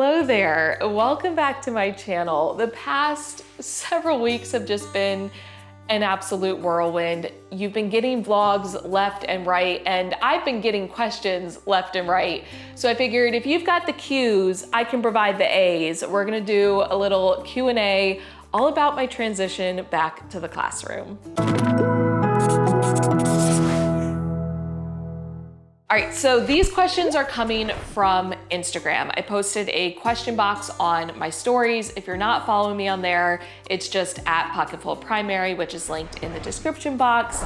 Hello there, welcome back to my channel. The past several weeks have just been an absolute whirlwind. You've been getting vlogs left and right, and I've been getting questions left and right. So I figured if you've got the Q's, I can provide the A's. We're gonna do a little Q&A all about my transition back to the classroom. All right, so these questions are coming from Instagram. I posted a question box on my stories. If you're not following me on there, it's just at Pocketful Primary, which is linked in the description box.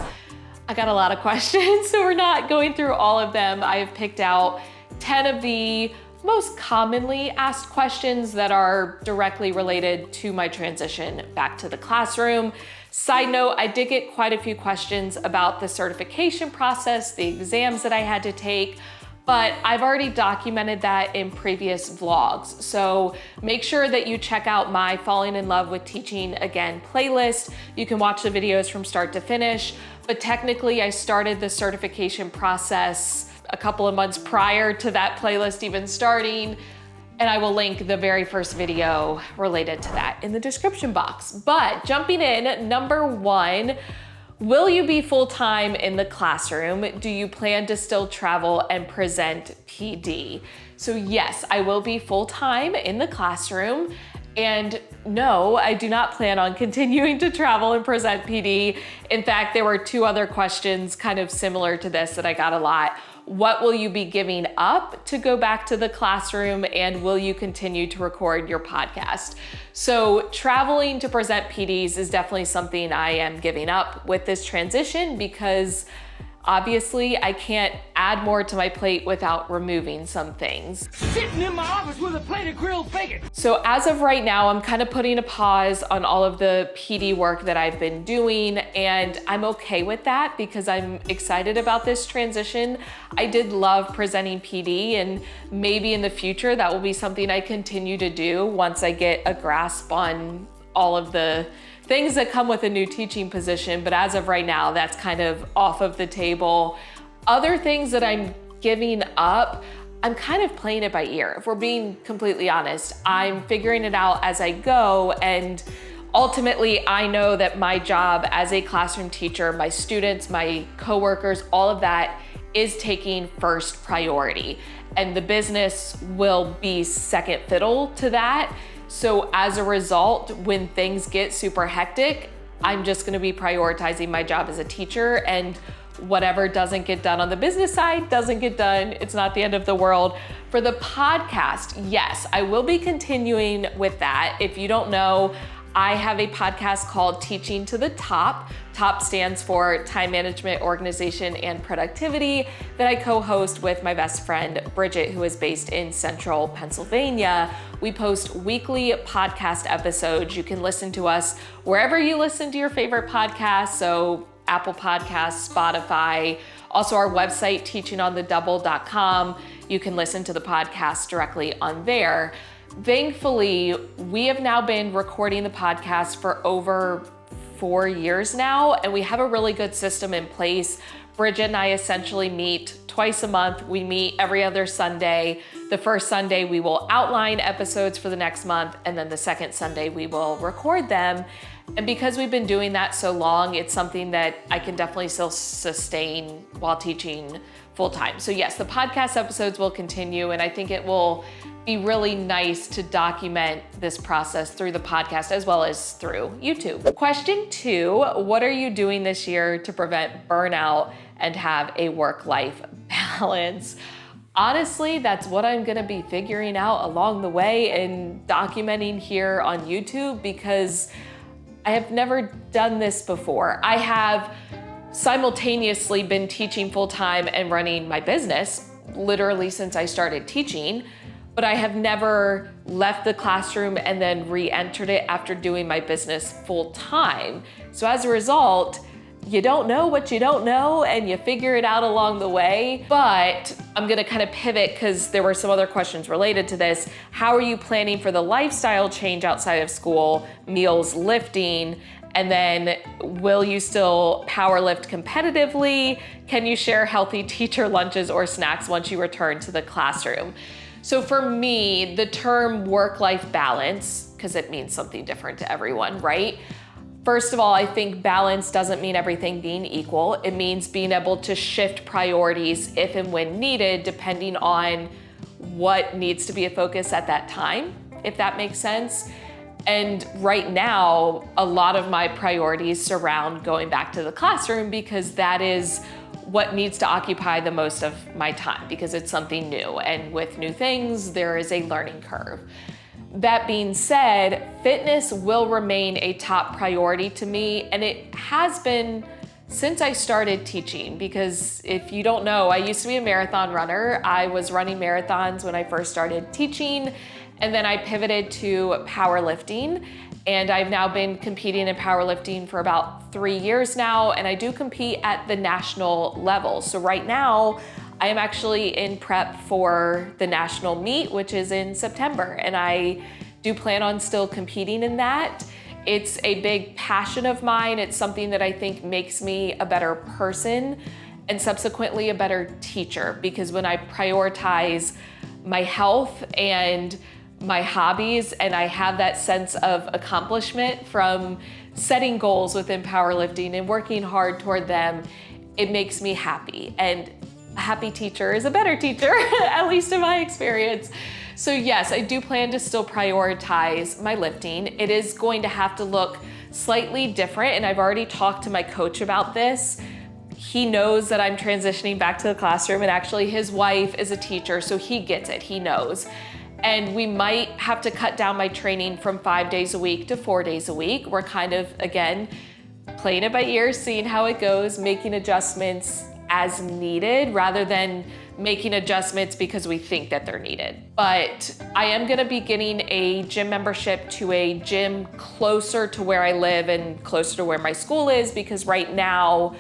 I got a lot of questions, so we're not going through all of them. I have picked out 10 of the most commonly asked questions that are directly related to my transition back to the classroom. Side note, I did get quite a few questions about the certification process, the exams that I had to take, but I've already documented that in previous vlogs. So make sure that you check out my Falling in Love with Teaching Again playlist. You can watch the videos from start to finish, but technically I started the certification process a couple of months prior to that playlist even starting. And I will link the very first video related to that in the description box. But jumping in, number one, will you be full-time in the classroom? Do you plan to still travel and present PD? So yes, I will be full-time in the classroom. And no, I do not plan on continuing to travel and present PD. In fact, there were two other questions kind of similar to this that I got a lot. What will you be giving up to go back to the classroom, and will you continue to record your podcast? So traveling to present PDs is definitely something I am giving up with this transition because obviously I can't add more to my plate without removing some things. Sitting in my office with a plate of grilled bacon. So as of right now, I'm kind of putting a pause on all of the PD work that I've been doing, and I'm okay with that because I'm excited about this transition. I did love presenting PD, and maybe in the future that will be something I continue to do once I get a grasp on all of the things that come with a new teaching position, but as of right now, that's kind of off of the table. Other things that I'm giving up, I'm kind of playing it by ear. If we're being completely honest, I'm figuring it out as I go, and ultimately I know that my job as a classroom teacher, my students, my coworkers, all of that is taking first priority, and the business will be second fiddle to that. So as a result, when things get super hectic, I'm just gonna be prioritizing my job as a teacher, and whatever doesn't get done on the business side doesn't get done. It's not the end of the world. For the podcast, yes, I will be continuing with that. If you don't know, I have a podcast called Teaching to the Top. TOP stands for Time Management, Organization, and Productivity, that I co-host with my best friend, Bridget, who is based in Central Pennsylvania. We post weekly podcast episodes. You can listen to us wherever you listen to your favorite podcasts, so Apple Podcasts, Spotify, also our website, teachingonthedouble.com. You can listen to the podcast directly on there. Thankfully, we have now been recording the podcast for over 4 years now, and we have a really good system in place. Bridget and I essentially meet twice a month. We meet every other Sunday. The first Sunday we will outline episodes for the next month, and then the second Sunday we will record them. And because we've been doing that so long, it's something that I can definitely still sustain while teaching full-time. So yes, the podcast episodes will continue, and I think it will be really nice to document this process through the podcast as well as through YouTube. Question 2, what are you doing this year to prevent burnout and have a work-life balance? Honestly, that's what I'm gonna be figuring out along the way and documenting here on YouTube, because I have never done this before. I have simultaneously been teaching full-time and running my business literally since I started teaching, but I have never left the classroom and then re-entered it after doing my business full-time. So as a result, you don't know what you don't know, and you figure it out along the way. But I'm gonna kind of pivot because there were some other questions related to this. How are you planning for the lifestyle change outside of school, meals, lifting? And then will you still power lift competitively? Can you share healthy teacher lunches or snacks once you return to the classroom? So for me, the term work-life balance, because it means something different to everyone, right? First of all, I think balance doesn't mean everything being equal. It means being able to shift priorities if and when needed, depending on what needs to be a focus at that time, if that makes sense. And right now, a lot of my priorities surround going back to the classroom because that is what needs to occupy the most of my time because it's something new. And with new things, there is a learning curve. That being said, fitness will remain a top priority to me, and it has been since I started teaching, because if you don't know, I used to be a marathon runner. I was running marathons when I first started teaching, and then I pivoted to powerlifting, and I've now been competing in powerlifting for about 3 years now, and I do compete at the national level. So right now, I am actually in prep for the national meet, which is in September, and I do plan on still competing in that. It's a big passion of mine. It's something that I think makes me a better person and subsequently a better teacher, because when I prioritize my health and my hobbies and I have that sense of accomplishment from setting goals within powerlifting and working hard toward them, it makes me happy. And a happy teacher is a better teacher, at least in my experience. So yes, I do plan to still prioritize my lifting. It is going to have to look slightly different, and I've already talked to my coach about this. He knows that I'm transitioning back to the classroom, and actually his wife is a teacher, so he gets it, he knows. And we might have to cut down my training from 5 days a week to 4 days a week. We're kind of, again, playing it by ear, seeing how it goes, making adjustments as needed rather than making adjustments because we think that they're needed. But I am gonna be getting a gym membership to a gym closer to where I live and closer to where my school is, because right now,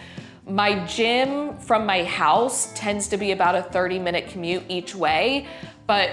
my gym from my house tends to be about a 30-minute commute each way, but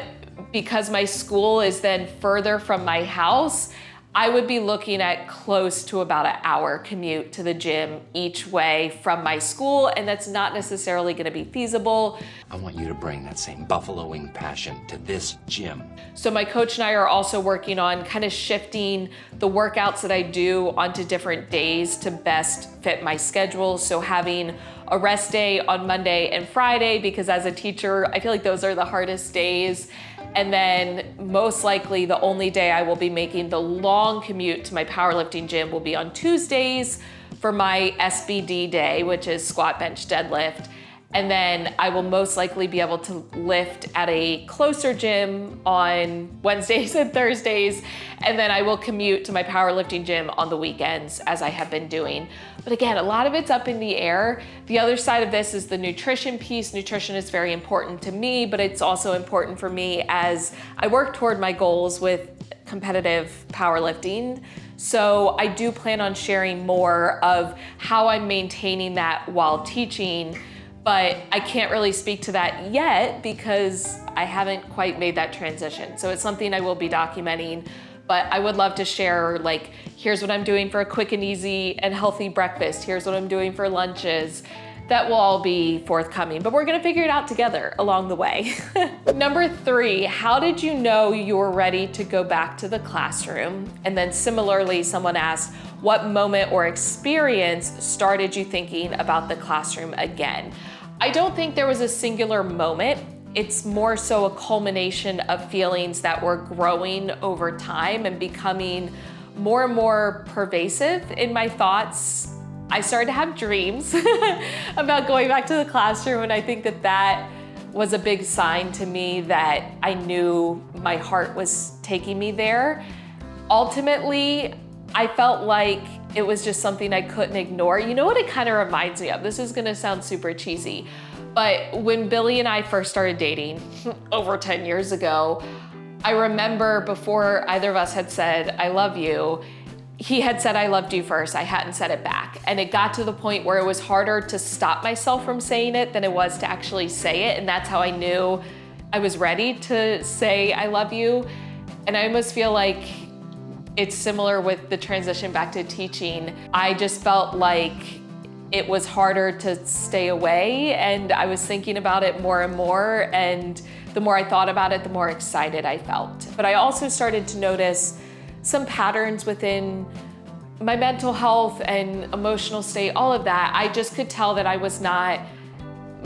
because my school is then further from my house, I would be looking at close to about an hour commute to the gym each way from my school, and that's not necessarily gonna be feasible. I want you to bring that same buffalo wing passion to this gym. So my coach and I are also working on kind of shifting the workouts that I do onto different days to best fit my schedule. So having a rest day on Monday and Friday, because as a teacher, I feel like those are the hardest days. And then most likely the only day I will be making the long commute to my powerlifting gym will be on Tuesdays for my SBD day, which is squat, bench, deadlift. And then I will most likely be able to lift at a closer gym on Wednesdays and Thursdays. And then I will commute to my powerlifting gym on the weekends, as I have been doing. But again, a lot of it's up in the air. The other side of this is the nutrition piece. Nutrition is very important to me, but it's also important for me as I work toward my goals with competitive powerlifting. So I do plan on sharing more of how I'm maintaining that while teaching, but I can't really speak to that yet because I haven't quite made that transition. So it's something I will be documenting, but I would love to share, like, here's what I'm doing for a quick and easy and healthy breakfast. Here's what I'm doing for lunches. That will all be forthcoming, but we're gonna figure it out together along the way. Number 3, how did you know you were ready to go back to the classroom? And then similarly, someone asked, what moment or experience started you thinking about the classroom again? I don't think there was a singular moment. It's more so a culmination of feelings that were growing over time and becoming more and more pervasive in my thoughts. I started to have dreams about going back to the classroom, and I think that that was a big sign to me that I knew my heart was taking me there. Ultimately, I felt like it was just something I couldn't ignore. You know what it kind of reminds me of? This is gonna sound super cheesy, but when Billy and I first started dating over 10 years ago, I remember before either of us had said, I love you, he had said I loved you first. I hadn't said it back. And it got to the point where it was harder to stop myself from saying it than it was to actually say it. And that's how I knew I was ready to say I love you. And I almost feel like it's similar with the transition back to teaching. I just felt like it was harder to stay away, and I was thinking about it more and more, and the more I thought about it, the more excited I felt. But I also started to notice some patterns within my mental health and emotional state, all of that. I just could tell that I was not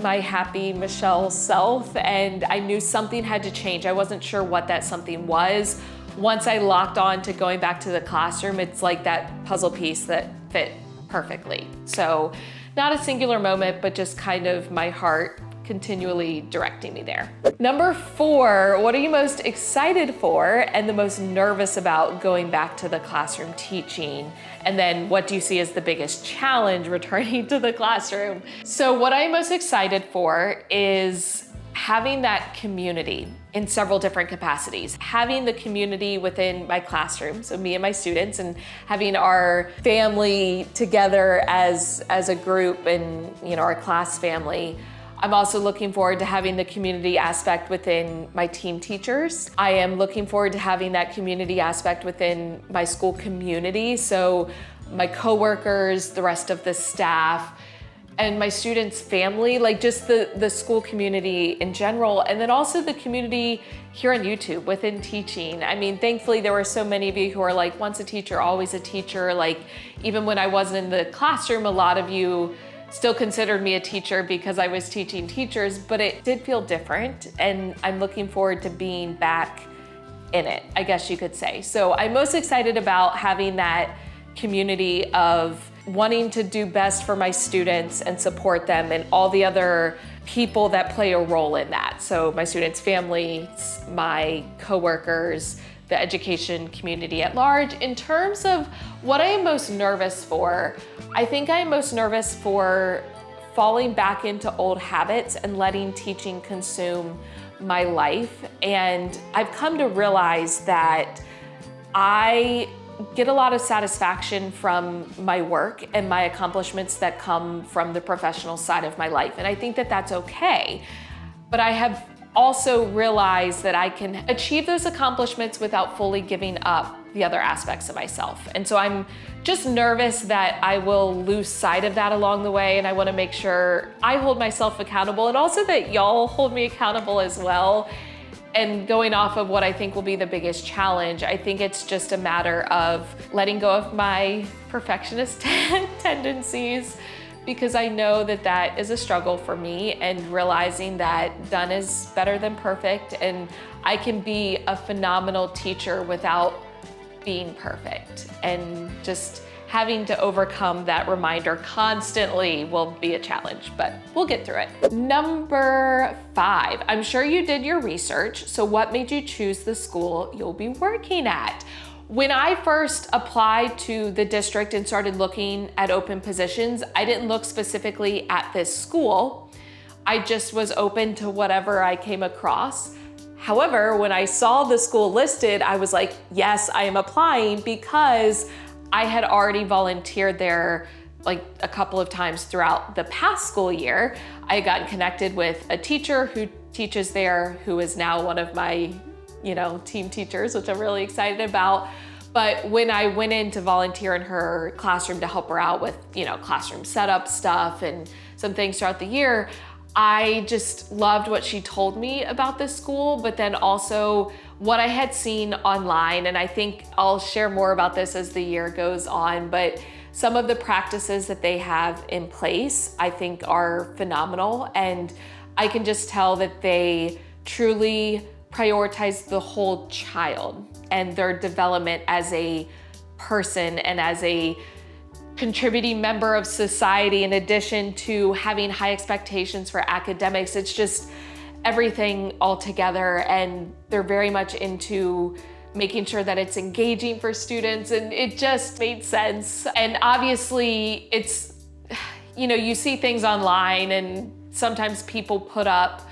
my happy Michelle self, and I knew something had to change. I wasn't sure what that something was. Once I locked on to going back to the classroom, it's like that puzzle piece that fit perfectly. So not a singular moment, but just kind of my heart continually directing me there. Number 4, what are you most excited for and the most nervous about going back to the classroom teaching? And then what do you see as the biggest challenge returning to the classroom? So what I'm most excited for is having that community in several different capacities. Having the community within my classroom, so me and my students, and having our family together as a group and our class family. I'm also looking forward to having the community aspect within my team teachers. I am looking forward to having that community aspect within my school community. So my coworkers, the rest of the staff, and my students' family, like just the school community in general. And then also the community here on YouTube within teaching. I mean, thankfully there were so many of you who are like, once a teacher, always a teacher. Like even when I wasn't in the classroom, a lot of you still considered me a teacher because I was teaching teachers, but it did feel different, and I'm looking forward to being back in it, I guess you could say. So I'm most excited about having that community of wanting to do best for my students and support them and all the other people that play a role in that. So my students' families, my coworkers, the education community at large. In terms of what I am most nervous for, I think I am most nervous for falling back into old habits and letting teaching consume my life. And I've come to realize that I get a lot of satisfaction from my work and my accomplishments that come from the professional side of my life. And I think that that's okay. But I have also realized that I can achieve those accomplishments without fully giving up the other aspects of myself. And so I'm just nervous that I will lose sight of that along the way, and I want to make sure I hold myself accountable and also that y'all hold me accountable as well. And going off of what I think will be the biggest challenge, I think it's just a matter of letting go of my perfectionist tendencies, because I know that that is a struggle for me, and realizing that done is better than perfect, and I can be a phenomenal teacher without being perfect. And just having to overcome that reminder constantly will be a challenge, but we'll get through it. Number 5, I'm sure you did your research. So what made you choose the school you'll be working at? When I first applied to the district and started looking at open positions, I didn't look specifically at this school. I just was open to whatever I came across. However, when I saw the school listed, I was like, yes, I am applying, because I had already volunteered there like a couple of times throughout the past school year. I had gotten connected with a teacher who teaches there, who is now one of my team teachers, which I'm really excited about. But when I went in to volunteer in her classroom to help her out with, classroom setup stuff and some things throughout the year, I just loved what she told me about this school, but then also what I had seen online. And I think I'll share more about this as the year goes on, but some of the practices that they have in place, I think are phenomenal. And I can just tell that they truly prioritize the whole child and their development as a person and as a contributing member of society, in addition to having high expectations for academics. It's just everything all together, and they're very much into making sure that it's engaging for students, and it just made sense. And obviously it's, you see things online and sometimes people put up,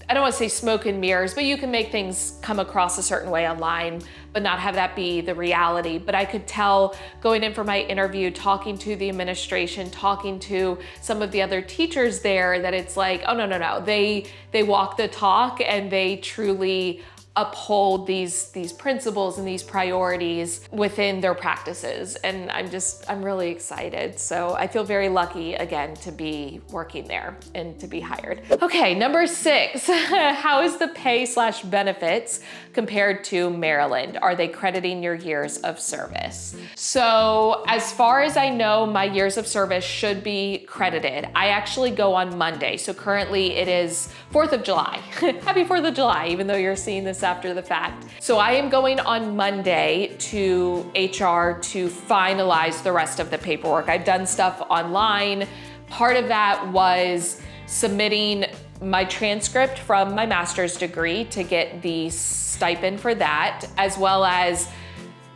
I don't want to say smoke and mirrors, but you can make things come across a certain way online, but not have that be the reality. But I could tell going in for my interview, talking to the administration, talking to some of the other teachers there, that it's like, oh, no. They walk the talk, and they truly uphold these principles and these priorities within their practices. And I'm really excited. So I feel very lucky again to be working there and to be hired. Okay, number 6, how is the pay/benefits compared to Maryland? Are they crediting your years of service? So as far as I know, my years of service should be credited. I actually go on Monday. So currently it is 4th of July. Happy 4th of July, even though you're seeing this after the fact. So I am going on Monday to HR to finalize the rest of the paperwork. I've done stuff online. Part of that was submitting my transcript from my master's degree to get the stipend for that, as well as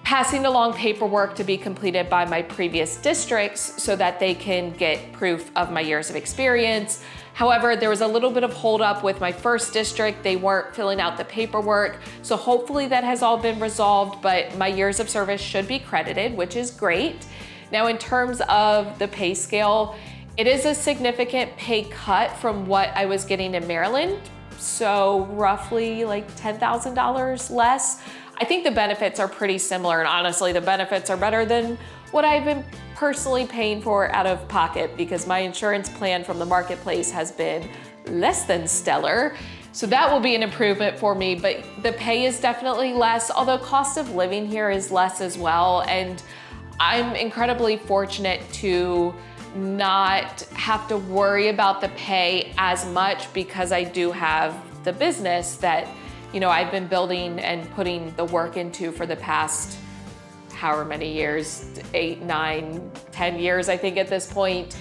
passing along paperwork to be completed by my previous districts so that they can get proof of my years of experience. However, there was a little bit of holdup with my first district. They weren't filling out the paperwork. So hopefully that has all been resolved, but my years of service should be credited, which is great. Now, in terms of the pay scale, it is a significant pay cut from what I was getting in Maryland. So roughly like $10,000 less. I think the benefits are pretty similar, and honestly, the benefits are better than what I've been personally paying for out of pocket, because my insurance plan from the marketplace has been less than stellar. So that will be an improvement for me, but the pay is definitely less, although cost of living here is less as well. And I'm incredibly fortunate to not have to worry about the pay as much because I do have the business that, you know, I've been building and putting the work into for the past however many years, 8, 9, 10 years, I think at this point,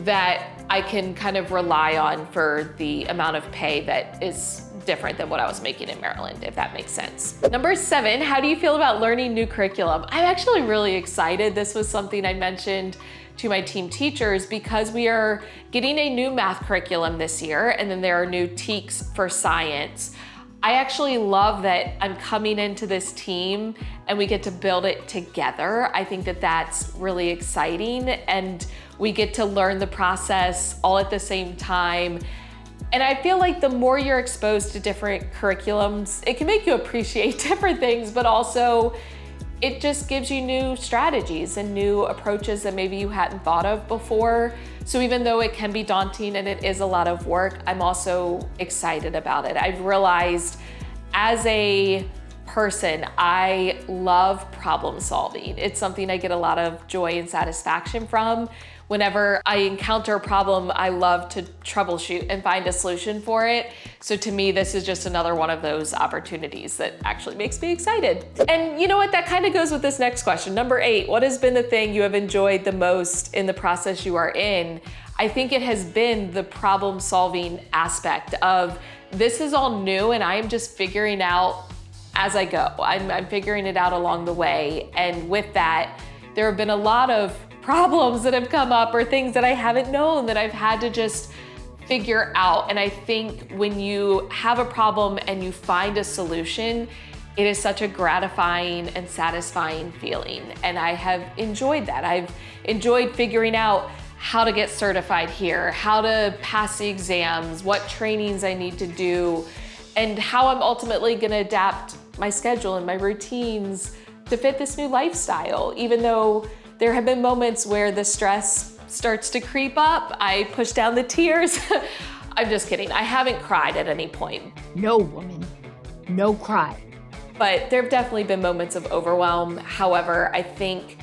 that I can kind of rely on for the amount of pay that is different than what I was making in Maryland, if that makes sense. Number 7, how do you feel about learning new curriculum? I'm actually really excited. This was something I mentioned to my team teachers because we are getting a new math curriculum this year, and then there are new TEACHs for science. I actually love that I'm coming into this team and we get to build it together. I think that that's really exciting, and we get to learn the process all at the same time. And I feel like the more you're exposed to different curriculums, it can make you appreciate different things, but also it just gives you new strategies and new approaches that maybe you hadn't thought of before. So even though it can be daunting and it is a lot of work, I'm also excited about it. I've realized as a person, I love problem solving. It's something I get a lot of joy and satisfaction from. Whenever I encounter a problem, I love to troubleshoot and find a solution for it. So to me, this is just another one of those opportunities that actually makes me excited. And you know what, that kind of goes with this next question. Number 8, what has been the thing you have enjoyed the most in the process you are in? I think it has been the problem solving aspect of this is all new and I am just figuring out as I go. I'm figuring it out along the way. And with that, there have been a lot of problems that have come up or things that I haven't known that I've had to just figure out. And I think when you have a problem and you find a solution, it is such a gratifying and satisfying feeling. And I have enjoyed that. I've enjoyed figuring out how to get certified here, how to pass the exams, what trainings I need to do, and how I'm ultimately gonna adapt my schedule and my routines to fit this new lifestyle. Even though there have been moments where the stress starts to creep up, I push down the tears. I'm just kidding, I haven't cried at any point. No, woman, no cry. But there have definitely been moments of overwhelm. However, I think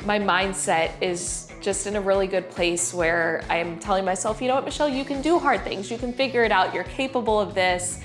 my mindset is just in a really good place where I am telling myself, you know what, Michelle, you can do hard things. You can figure it out. You're capable of this.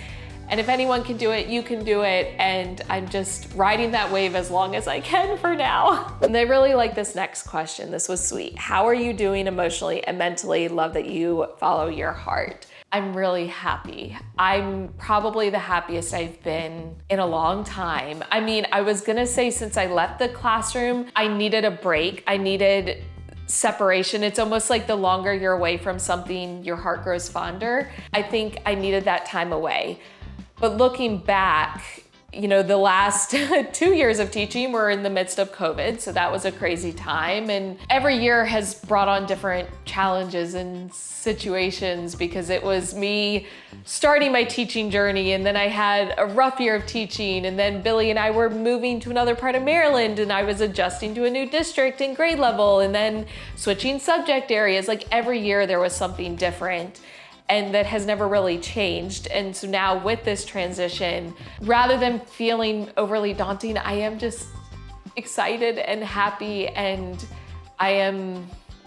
And if anyone can do it, you can do it. And I'm just riding that wave as long as I can for now. And I really like this next question. This was sweet. How are you doing emotionally and mentally? Love that you follow your heart. I'm really happy. I'm probably the happiest I've been in a long time. I mean, I was gonna say since I left the classroom, I needed a break. I needed separation. It's almost like the longer you're away from something, your heart grows fonder. I think I needed that time away. But looking back, You know, the last 2 years of teaching were in the midst of COVID, so that was a crazy time. And every year has brought on different challenges and situations because it was me starting my teaching journey, and then I had a rough year of teaching, and then Billy and I were moving to another part of Maryland, and I was adjusting to a new district and grade level, and then switching subject areas. Like every year there was something different. And that has never really changed. And so now with this transition, rather than feeling overly daunting, I am just excited and happy, and I am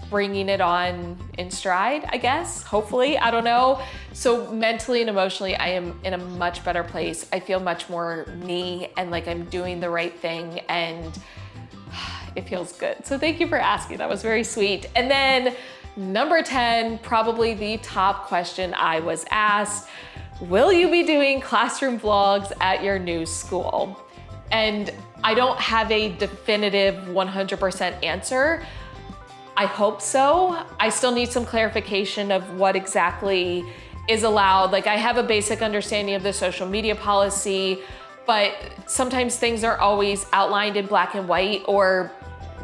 bringing it on in stride, I guess, hopefully, I don't know. So mentally and emotionally, I am in a much better place. I feel much more me and like I'm doing the right thing, and it feels good. So thank you for asking, that was very sweet. And then number 10, probably the top question I was asked, will you be doing classroom vlogs at your new school? And I don't have a definitive 100% answer. I hope so. I still need some clarification of what exactly is allowed. Like I have a basic understanding of the social media policy, but sometimes things are always outlined in black and white, or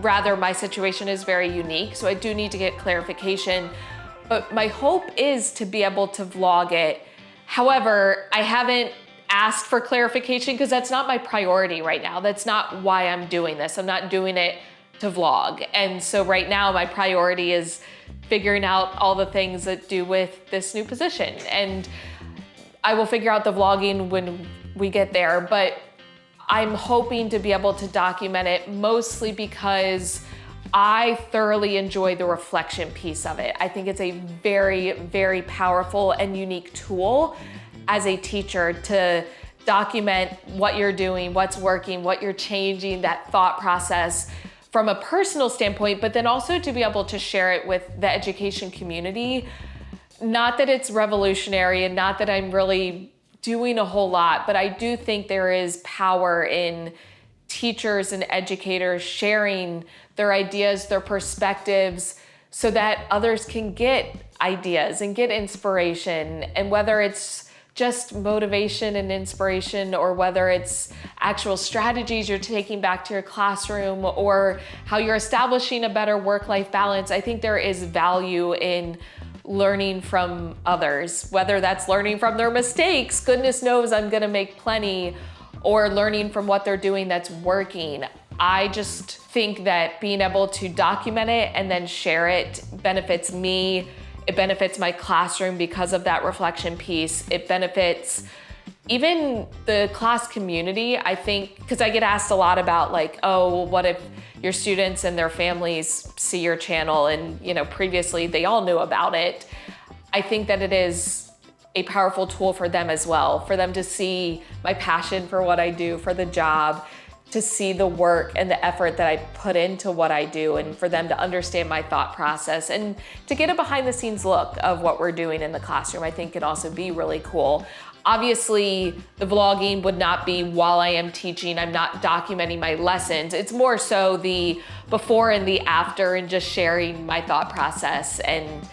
rather, my situation is very unique, so I do need to get clarification. But my hope is to be able to vlog it. However, I haven't asked for clarification because that's not my priority right now. That's not why I'm doing this. I'm not doing it to vlog. And so right now, my priority is figuring out all the things that do with this new position. And I will figure out the vlogging when we get there. But I'm hoping to be able to document it mostly because I thoroughly enjoy the reflection piece of it. I think it's a very, very powerful and unique tool as a teacher to document what you're doing, what's working, what you're changing, that thought process from a personal standpoint, but then also to be able to share it with the education community. Not that it's revolutionary and not that I'm really doing a whole lot, but I do think there is power in teachers and educators sharing their ideas, their perspectives, so that others can get ideas and get inspiration. And whether it's just motivation and inspiration, or whether it's actual strategies you're taking back to your classroom, or how you're establishing a better work-life balance, I think there is value in learning from others, whether that's learning from their mistakes, goodness knows I'm gonna make plenty, or learning from what they're doing that's working. I just think that being able to document it and then share it benefits me. It benefits my classroom because of that reflection piece. It benefits even the class community, I think, because I get asked a lot about like, oh, well, what if your students and their families see your channel and, you know, previously they all knew about it. I think that it is a powerful tool for them as well, for them to see my passion for what I do, for the job, to see the work and the effort that I put into what I do, and for them to understand my thought process and to get a behind the scenes look of what we're doing in the classroom. I think could also be really cool. Obviously, the vlogging would not be while I am teaching. I'm not documenting my lessons. It's more so the before and the after, and just sharing my thought process. And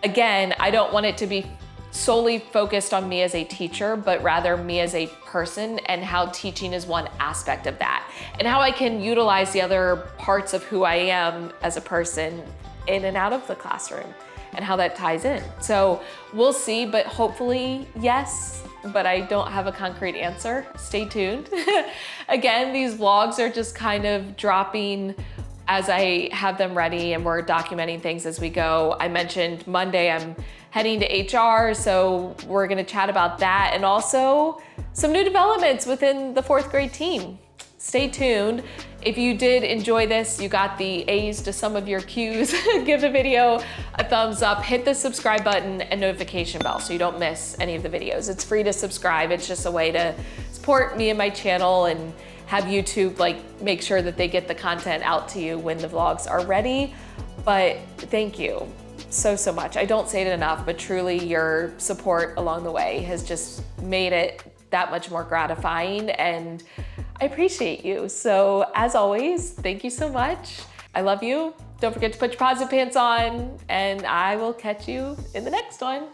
again, I don't want it to be solely focused on me as a teacher, but rather me as a person, and how teaching is one aspect of that, and how I can utilize the other parts of who I am as a person in and out of the classroom, and how that ties in. So we'll see, but hopefully yes, but I don't have a concrete answer. Stay tuned. Again, these vlogs are just kind of dropping as I have them ready, and we're documenting things as we go. I mentioned Monday I'm heading to HR, so we're gonna chat about that, and also some new developments within the 4th grade team. Stay tuned. If you did enjoy this, you got the A's to some of your Q's, give the video a thumbs up, hit the subscribe button and notification bell so you don't miss any of the videos. It's free to subscribe. It's just a way to support me and my channel, and have YouTube make sure that they get the content out to you when the vlogs are ready. But thank you so much. I don't say it enough, but truly your support along the way has just made it that much more gratifying, and I appreciate you. So as always, thank you so much. I love you. Don't forget to put your positive pants on, and I will catch you in the next one.